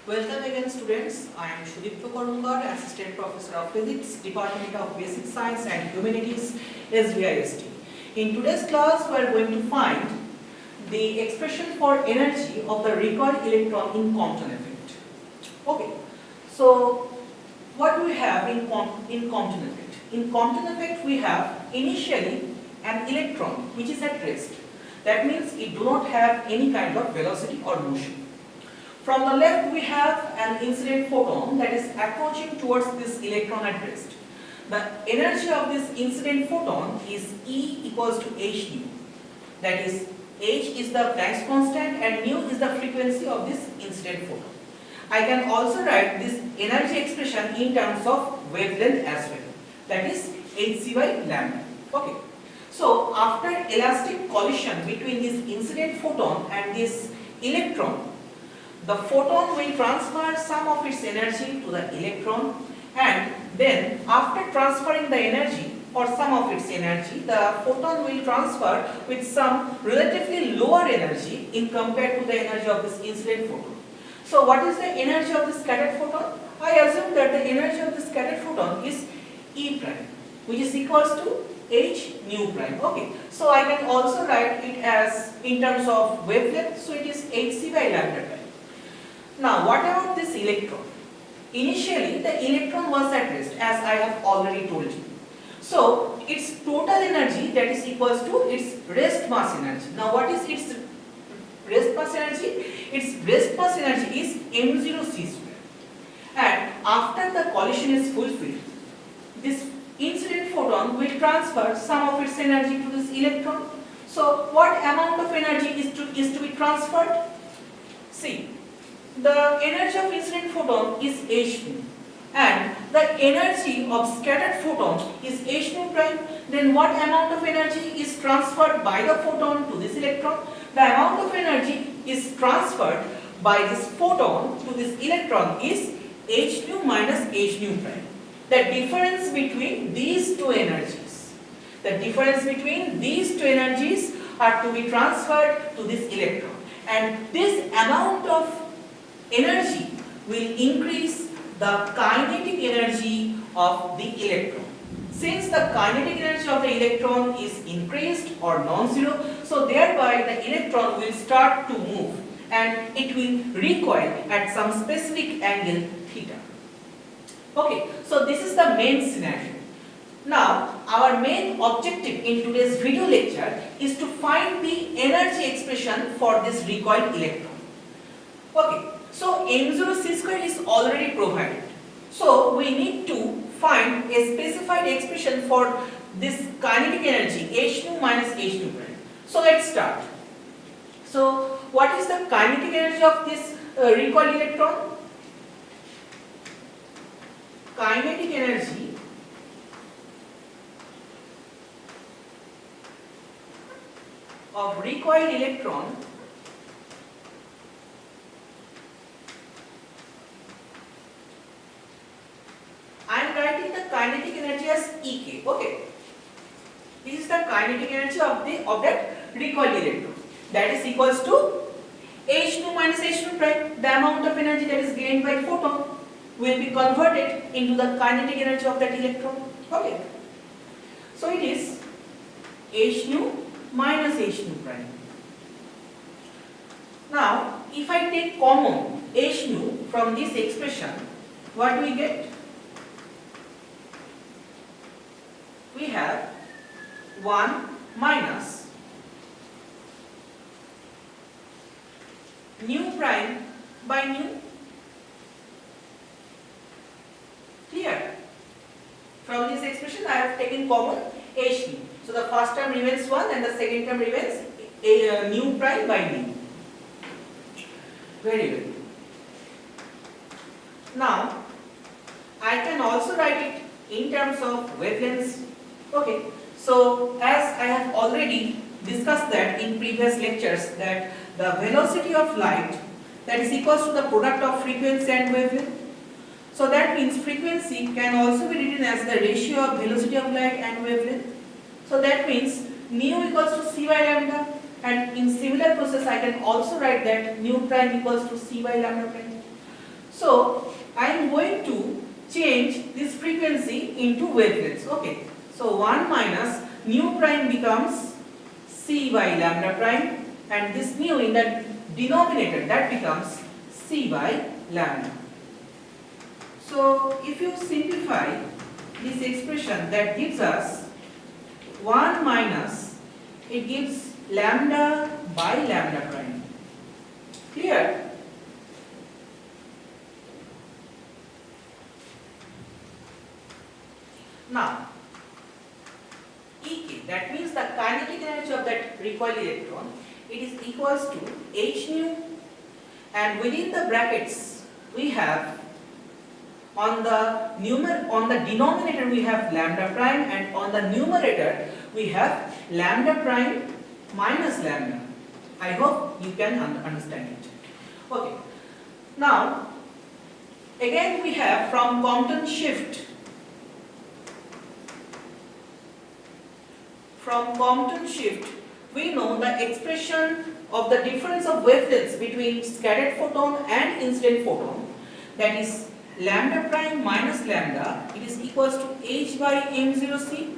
Welcome again students. I am Sudipto, Assistant Professor of Physics, Department of Basic Science and Humanities, SVIST. In today's class, we are going to find the expression for energy of the recoil electron in Compton effect. Okay, so what do we have in Compton effect? In Compton effect, we have initially an electron which is at rest. That means it do not have any kind of velocity or motion. From the left, we have an incident photon that is approaching towards this electron at rest. The energy of this incident photon is E equals to h nu. That is, h is the Planck's constant and nu is the frequency of this incident photon. I can also write this energy expression in terms of wavelength as well. That is hc by lambda. Okay. So after elastic collision between this incident photon and this electron, the photon will transfer some of its energy to the electron, and then after transferring the energy or some of its energy, the photon will transfer with some relatively lower energy in compared to the energy of this incident photon. So what is the energy of the scattered photon? I assume that the energy of the scattered photon is E prime, which is equals to h nu prime. Okay, so I can also write it as in terms of wavelength, so it is hc by lambda prime. Now, what about this electron? Initially, the electron was at rest, as I have already told you. So, its total energy, that is equals to its rest mass energy. Now, what is its rest mass energy? Its rest mass energy is m0c square. And after the collision is fulfilled, this incident photon will transfer some of its energy to this electron. So, what amount of energy is to be transferred? See, the energy of incident photon is h nu, and the energy of scattered photon is h nu prime. Then what amount of energy is transferred by the photon to this electron? The amount of energy is transferred by this photon to this electron is h nu minus h nu prime. The difference between these two energies, are to be transferred to this electron, and this amount of energy will increase the kinetic energy of the electron. Since the kinetic energy of the electron is increased or non-zero, so thereby the electron will start to move and it will recoil at some specific angle theta. Okay, so this is the main scenario. Now, our main objective in today's video lecture is to find the energy expression for this recoil electron. Okay. So m0c square is already provided. So we need to find a specified expression for this kinetic energy h nu minus h nu prime. So let's start. So what is the kinetic energy of this recoil electron? Kinetic energy of recoil electron I am writing the kinetic energy as Ek. Okay, this is the kinetic energy of that recoil electron. That is equals to h nu minus h nu prime. The amount of energy that is gained by photon will be converted into the kinetic energy of that electron. Okay, so it is h nu minus h nu prime. Now, if I take common h nu from this expression, what do we get? We have 1 minus nu prime by nu. Here, from this expression I have taken common h nu. So the first term remains 1 and the second term remains nu prime by nu. Very well. Now, I can also write it in terms of wavelengths. Okay, so as I have already discussed that in previous lectures, that the velocity of light, that is equals to the product of frequency and wavelength. So that means frequency can also be written as the ratio of velocity of light and wavelength. So that means nu equals to c by lambda, and in similar process I can also write that nu prime equals to c by lambda prime. So I am going to change this frequency into wavelengths. Okay. So 1 minus nu prime becomes c by lambda prime, and this nu in the denominator, that becomes c by lambda. So if you simplify this expression, that gives us 1 minus, it gives lambda by lambda prime. Clear? Now, Ek, that means the kinetic energy of that recoil electron, it is equals to h nu, and within the brackets we have on the denominator we have lambda prime, and on the numerator we have lambda prime minus lambda. I hope you can understand it. Okay. Now, again we have from Compton shift. From Compton shift, we know the expression of the difference of wavelengths between scattered photon and incident photon, that is lambda prime minus lambda, it is equals to h by m0c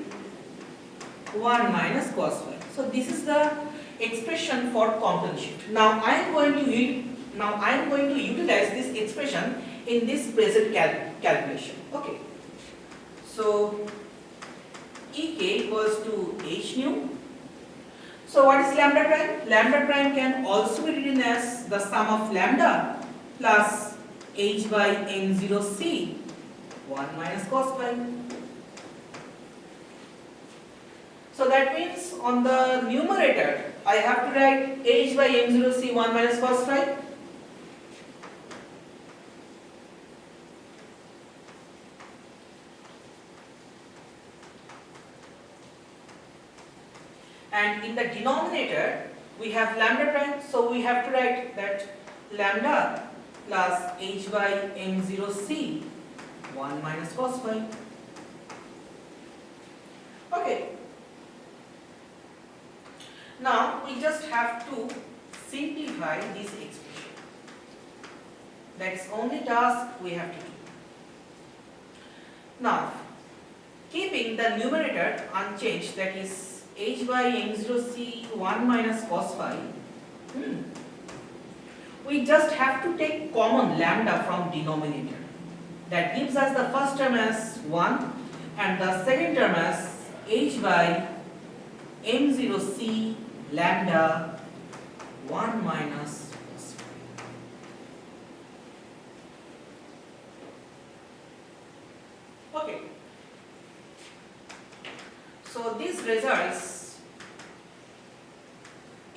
1 minus cos phi. So this is the expression for Compton shift. Now I am going to utilize this expression in this present calculation. Okay. So Ek equals to h nu. So what is lambda prime? Lambda prime can also be written as the sum of lambda plus h by m0c 1 minus cos phi. So that means on the numerator I have to write h by m0c 1 minus cos phi. And in the denominator we have lambda prime, so we have to write that lambda plus h by m0c 1 minus cos phi. Okay. Now we just have to simplify this expression. That's only task we have to do. Now, keeping the numerator unchanged, that is h by m0c 1 minus cos phi, we just have to take common lambda from denominator. That gives us the first term as 1 and the second term as h by m0c lambda 1 minus cos phi. Okay. So this results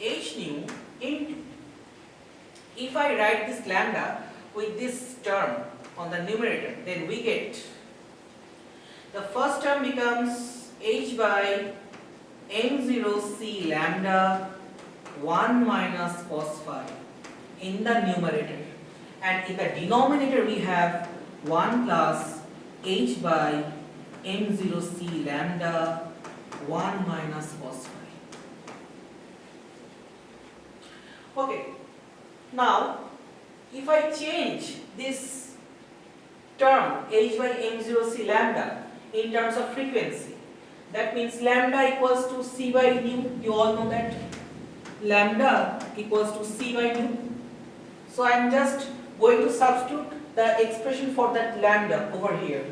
h nu into, if I write this lambda with this term on the numerator, then we get the first term becomes h by m0c lambda 1 minus cos phi in the numerator, and in the denominator we have 1 plus h by m0c lambda 1 minus cos phi. Okay. Now, if I change this term h by m0c lambda in terms of frequency, that means lambda equals to c by nu. You all know that lambda equals to c by nu. So I am just going to substitute the expression for that lambda over here.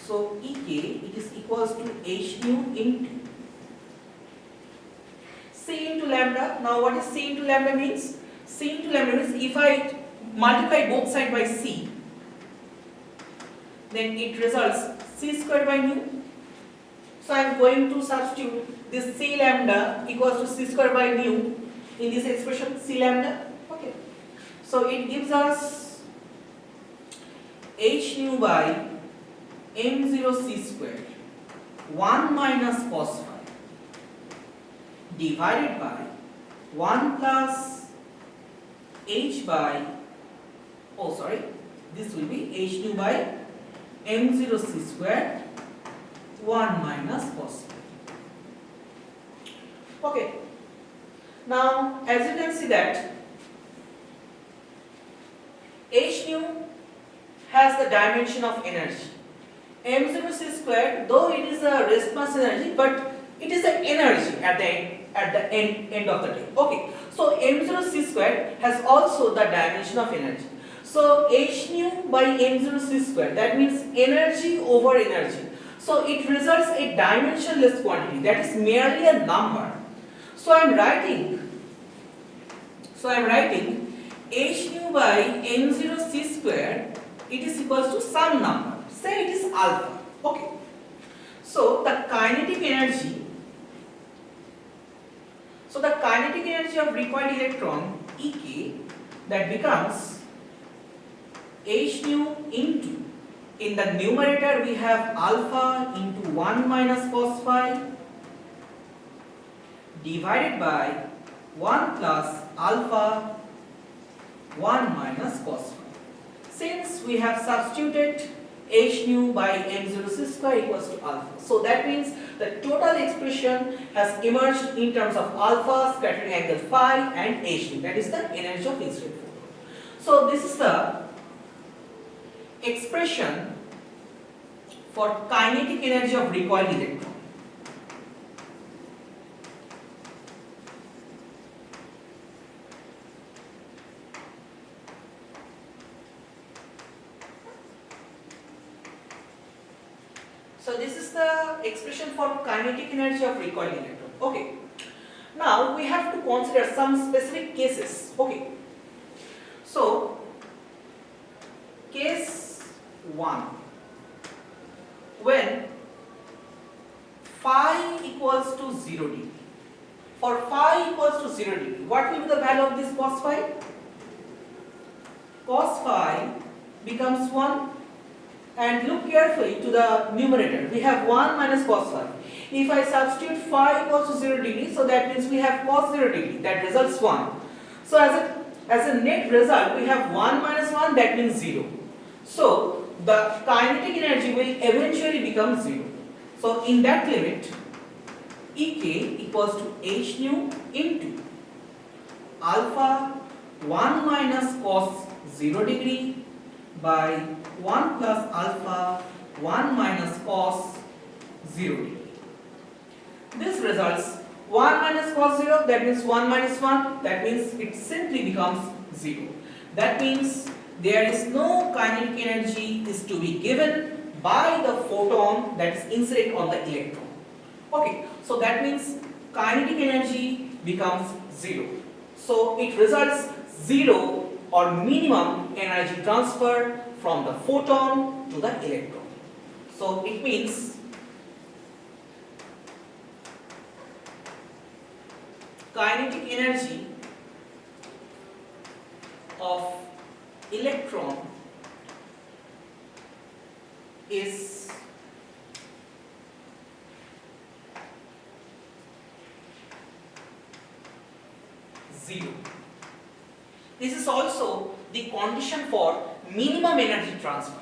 So Ek, it is equals to h nu into c into lambda. Now what is c into lambda means? C into lambda means if I multiply both sides by c, then it results c squared by nu. So I am going to substitute this c lambda equals to c squared by nu in this expression c lambda. Okay. So it gives us h nu by m0c squared 1 minus cos phi divided by 1 plus h by, this will be h nu by m0c squared 1 minus cos phi. Okay. Now, as you can see that H nu has the dimension of energy. M0 c square, though it is a rest mass energy, but it is the energy at the end of the day. Okay. So M0 c square has also the dimension of energy. So H nu by M0 c square, that means energy over energy. So it results a dimensionless quantity, that is merely a number. So I am writing H nu by M0 c square, it is equals to some number. Say it is alpha. Okay. So the kinetic energy of recoil electron Ek, that becomes H nu into, in the numerator we have alpha into 1 minus cos phi divided by 1 plus alpha 1 minus cos phi. Since we have substituted H nu by M0 c square equals to alpha. So that means the total expression has emerged in terms of alpha, scattering angle phi and H nu, that is the energy of incident photon. So this is the expression for kinetic energy of recoil electron. So this is the expression for kinetic energy of recoil electron. Okay. Now we have to consider some specific cases. Okay. So case 1, when phi equals to 0 degree. For phi equals to 0 degree, what will be the value of this cos phi? Cos phi becomes 1. And look carefully to the numerator. We have 1 minus cos phi. If I substitute phi equals to 0 degree, so that means we have cos 0 degree. That results 1. So as a net result, we have 1 minus 1, that means 0. So the kinetic energy will eventually become 0. So in that limit, Ek equals to H nu into alpha 1 minus cos 0 degree by 1 plus alpha 1 minus cos 0 degree. This results 1 minus cos 0, that means 1 minus 1, that means it simply becomes 0. That means there is no kinetic energy is to be given by the photon that is incident on the electron. Okay, so that means kinetic energy becomes 0. So it results 0 or minimum energy transfer from the photon to the electron. So it means kinetic energy of electron is zero. This is also the condition for minimum energy transfer.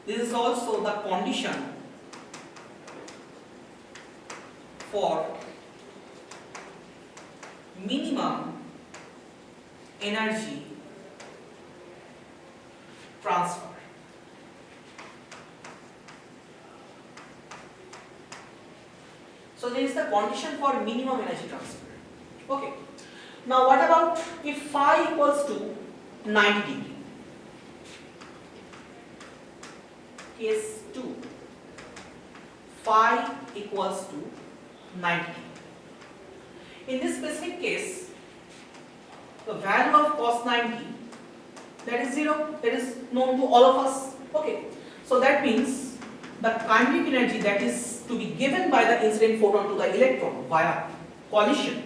This is also the condition for minimum energy transfer. So there is the condition for minimum energy transfer. Okay. Now what about if phi equals to 90 degree? Case 2. Phi equals to 90 degree. In this specific case, the value of cos 90, that is 0, that is known to all of us. Okay. So that means the kinetic energy that is to be given by the incident photon to the electron via collision,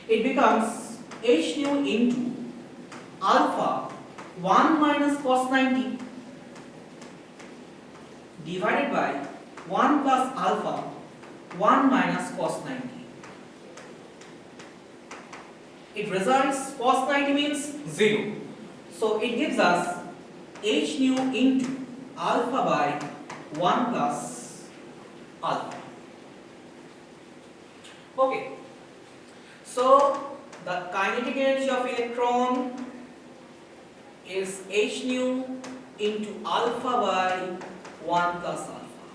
it becomes H nu into alpha 1 minus cos 90 divided by 1 plus alpha 1 minus cos 90. It results cos 90 means 0. So it gives us H nu into alpha by 1 plus alpha. Okay. So the kinetic energy of electron is h nu into alpha by 1 plus alpha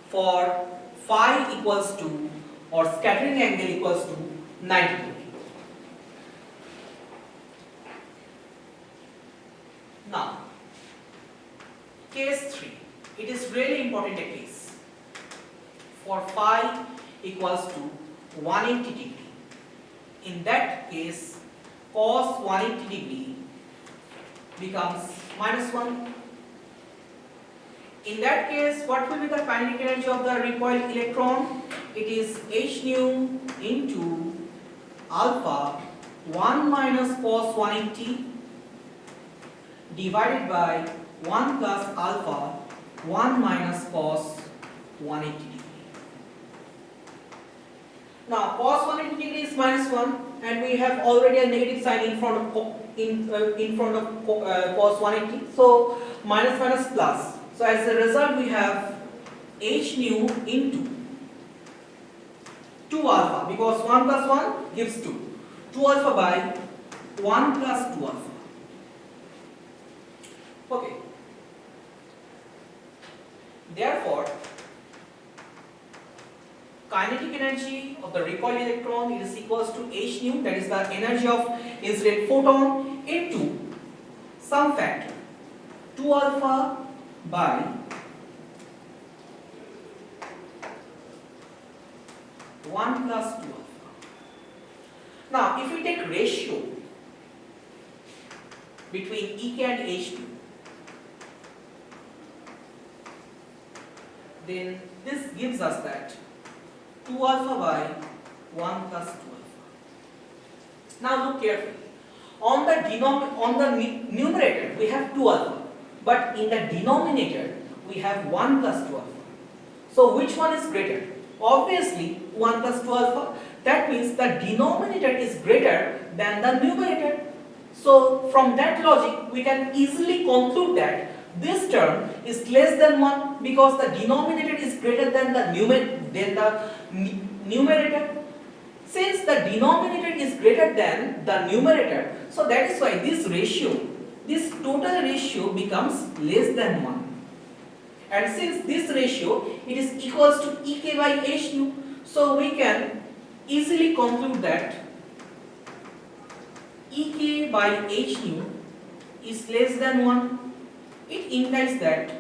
for phi equals to, or scattering angle equals to 90 degree. Now, case 3. It is really important a case. For phi equals to 180 degree. In that case, cos 180 degree becomes minus 1. In that case, what will be the kinetic energy of the recoil electron? It is h nu into alpha 1 minus cos 180 divided by 1 plus alpha 1 minus cos 180 degree. Now cos 180 degree is minus 1 and we have already a negative sign in front of cos 180. So minus minus plus. So as a result we have h nu into 2 alpha, because 1 plus 1 gives 2. 2 alpha by 1 plus 2 alpha. Okay. Therefore, kinetic energy of the recoil electron is equals to h nu, that is the energy of incident photon, into some factor 2 alpha by 1 plus 2 alpha. Now, if we take ratio between Ek and H2, then this gives us that 2 alpha by 1 plus 2 alpha. Now look carefully. On the numerator we have 2 alpha, but in the denominator we have 1 plus 2 alpha. So which one is greater? Obviously 1 plus 2 alpha. That means the denominator is greater than the numerator. So from that logic we can easily conclude that this term is less than 1 because the denominator is greater than the numerator. Since the denominator is greater than the numerator, so that is why this ratio, this total ratio becomes less than 1. And since this ratio, it is equals to Ek by h nu, so we can easily conclude that Ek by h nu is less than 1. It implies that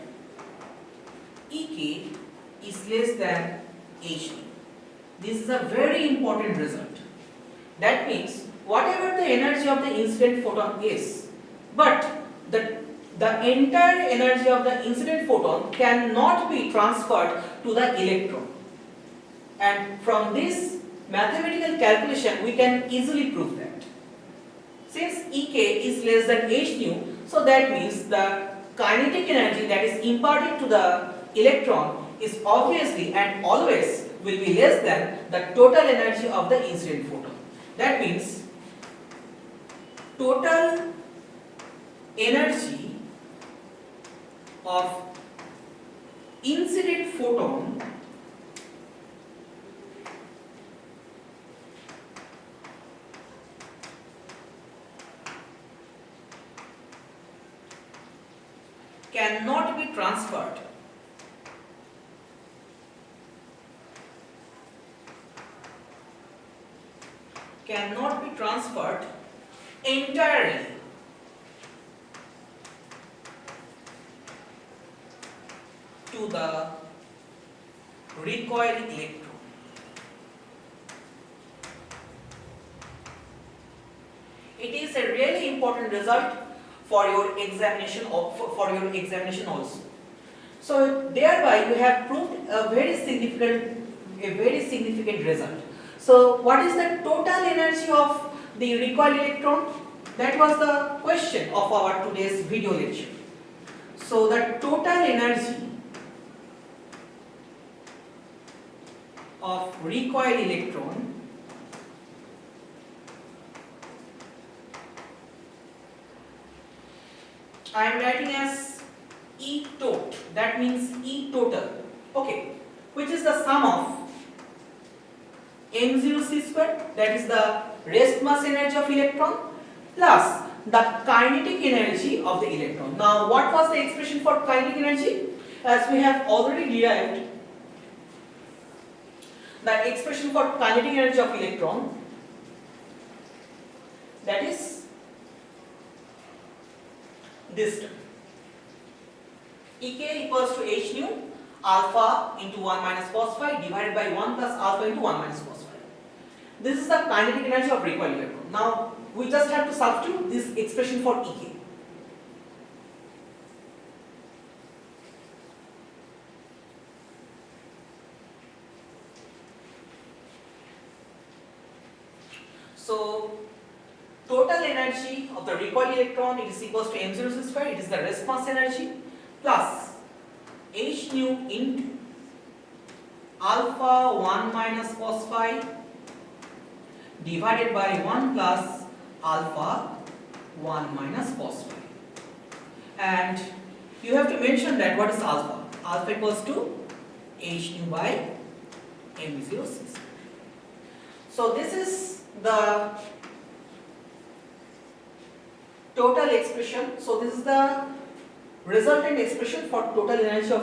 Ek is less than h nu. This is a very important result. That means whatever the energy of the incident photon is, but the entire energy of the incident photon cannot be transferred to the electron. And from this mathematical calculation we can easily prove that. Since Ek is less than h nu, so that means the kinetic energy that is imparted to the electron is obviously and always will be less than the total energy of the incident photon. That means total energy of incident photon cannot be transferred entirely to the recoil electron. It is a really important result for your examination also. So thereby you have proved a very significant result. So what is the total energy of the recoil electron? That was the question of our today's video lecture. So the total energy of recoil electron I am writing as E tot, that means E total, okay, which is the sum of m0 c square, that is the rest mass energy of electron, plus the kinetic energy of the electron. Now what was the expression for kinetic energy? As we have already derived the expression for kinetic energy of electron, that is this term. Ek equals to h nu alpha into 1 minus cos phi divided by 1 plus alpha into 1 minus cos phi. This is the kinetic energy of recoil electron. Now we just have to substitute this expression for Ek. So total energy of the recoil electron, it is equals to m0 square, it is the response energy, plus h nu into alpha 1 minus cos phi divided by 1 plus alpha 1 minus cos phi. And you have to mention that what is alpha? Alpha equals to h nu by m0 square. So this is the total expression. So this is the resultant expression for total energy of